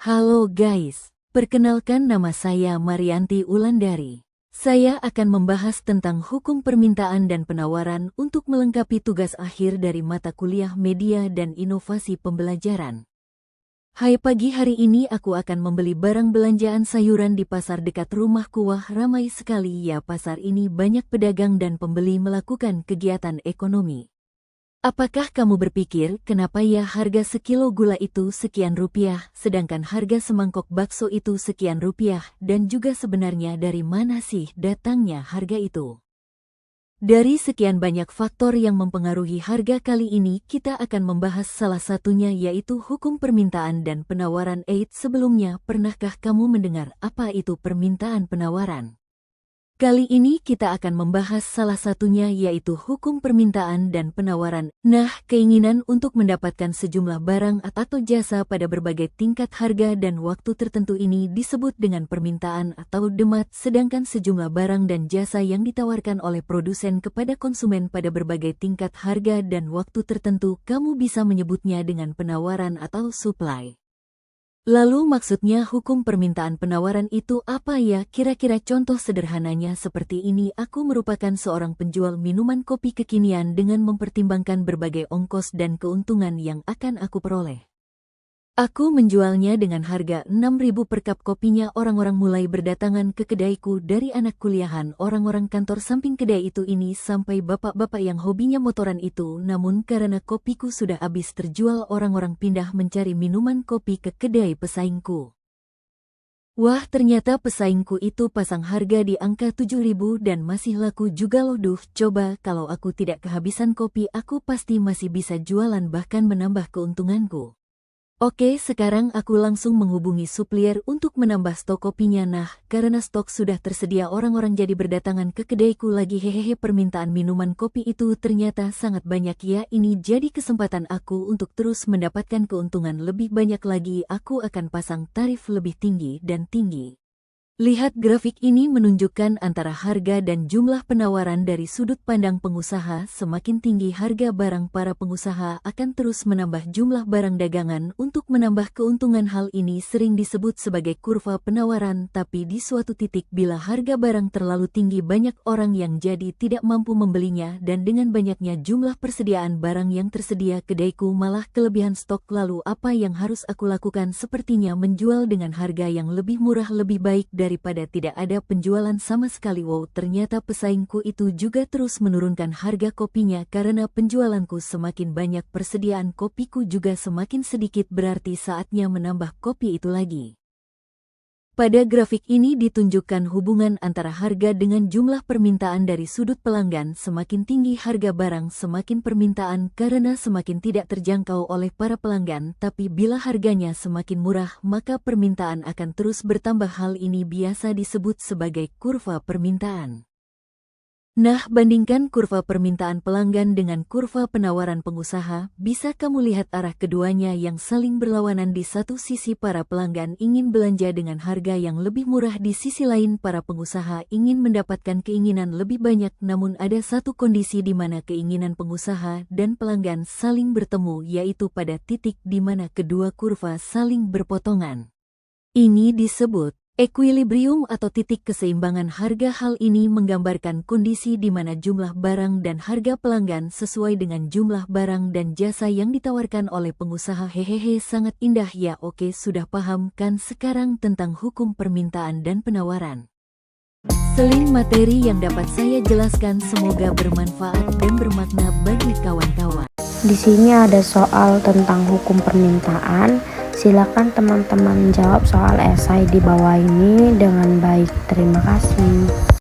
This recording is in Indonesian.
Halo guys, perkenalkan nama saya Marianti Ulandari. Saya akan membahas tentang hukum permintaan dan penawaran untuk melengkapi tugas akhir dari mata kuliah Media dan Inovasi Pembelajaran. Hai, pagi hari ini aku akan membeli barang belanjaan sayuran di pasar dekat rumahku. Wah, ramai sekali ya pasar ini, banyak pedagang dan pembeli melakukan kegiatan ekonomi. Apakah kamu berpikir kenapa ya harga sekilo gula itu sekian rupiah, sedangkan harga semangkok bakso itu sekian rupiah, dan juga sebenarnya dari mana sih datangnya harga itu? Dari sekian banyak faktor yang mempengaruhi harga, kali ini kita akan membahas salah satunya, yaitu hukum permintaan dan penawaran. Sebelumnya, pernahkah kamu mendengar apa itu permintaan penawaran? Kali ini kita akan membahas salah satunya, yaitu hukum permintaan dan penawaran. Nah, keinginan untuk mendapatkan sejumlah barang atau jasa pada berbagai tingkat harga dan waktu tertentu ini disebut dengan permintaan atau demand, sedangkan sejumlah barang dan jasa yang ditawarkan oleh produsen kepada konsumen pada berbagai tingkat harga dan waktu tertentu, kamu bisa menyebutnya dengan penawaran atau supply. Lalu maksudnya hukum permintaan penawaran itu apa ya? Kira-kira contoh sederhananya seperti ini. Aku merupakan seorang penjual minuman kopi kekinian dengan mempertimbangkan berbagai ongkos dan keuntungan yang akan aku peroleh. Aku menjualnya dengan harga 6.000 per cup kopinya. Orang-orang mulai berdatangan ke kedaiku, dari anak kuliahan, orang-orang kantor samping kedai itu ini, sampai bapak-bapak yang hobinya motoran itu. Namun karena kopiku sudah habis terjual, orang-orang pindah mencari minuman kopi ke kedai pesaingku. Wah, ternyata pesaingku itu pasang harga di angka 7.000 dan masih laku juga loh. Duh, coba kalau aku tidak kehabisan kopi, aku pasti masih bisa jualan, bahkan menambah keuntunganku. Oke, sekarang aku langsung menghubungi supplier untuk menambah stok kopinya. Nah, karena stok sudah tersedia, orang-orang jadi berdatangan ke kedaiku lagi. Hehehe, permintaan minuman kopi itu ternyata sangat banyak ya. Ini jadi kesempatan aku untuk terus mendapatkan keuntungan lebih banyak lagi. Aku akan pasang tarif lebih tinggi dan tinggi. Lihat grafik ini menunjukkan antara harga dan jumlah penawaran dari sudut pandang pengusaha. Semakin tinggi harga barang, para pengusaha akan terus menambah jumlah barang dagangan untuk menambah keuntungan. Hal ini sering disebut sebagai kurva penawaran, tapi di suatu titik bila harga barang terlalu tinggi, banyak orang yang jadi tidak mampu membelinya, dan dengan banyaknya jumlah persediaan barang yang tersedia, kedaiku malah kelebihan stok. Lalu apa yang harus aku lakukan? Sepertinya menjual dengan harga yang lebih murah lebih baik daripada tidak ada penjualan sama sekali. Wow, ternyata pesaingku itu juga terus menurunkan harga kopinya. Karena penjualanku semakin banyak, persediaan kopiku juga semakin sedikit, berarti saatnya menambah kopi itu lagi. Pada grafik ini ditunjukkan hubungan antara harga dengan jumlah permintaan dari sudut pelanggan. Semakin tinggi harga barang, semakin permintaan, karena semakin tidak terjangkau oleh para pelanggan. Tapi bila harganya semakin murah, maka permintaan akan terus bertambah. Hal ini biasa disebut sebagai kurva permintaan. Nah, bandingkan kurva permintaan pelanggan dengan kurva penawaran pengusaha. Bisa kamu lihat arah keduanya yang saling berlawanan. Di satu sisi para pelanggan ingin belanja dengan harga yang lebih murah, di sisi lain para pengusaha ingin mendapatkan keinginan lebih banyak. Namun ada satu kondisi di mana keinginan pengusaha dan pelanggan saling bertemu, yaitu pada titik di mana kedua kurva saling berpotongan. Ini disebut equilibrium atau titik keseimbangan harga. Hal ini menggambarkan kondisi di mana jumlah barang dan harga pelanggan sesuai dengan jumlah barang dan jasa yang ditawarkan oleh pengusaha. Hehehe, sangat indah ya. Oke, sudah paham kan sekarang tentang hukum permintaan dan penawaran? Seling materi yang dapat saya jelaskan semoga bermanfaat dan bermakna bagi kawan-kawan. Di sini ada soal tentang hukum permintaan. Silakan teman-teman jawab soal esai di bawah ini dengan baik. Terima kasih.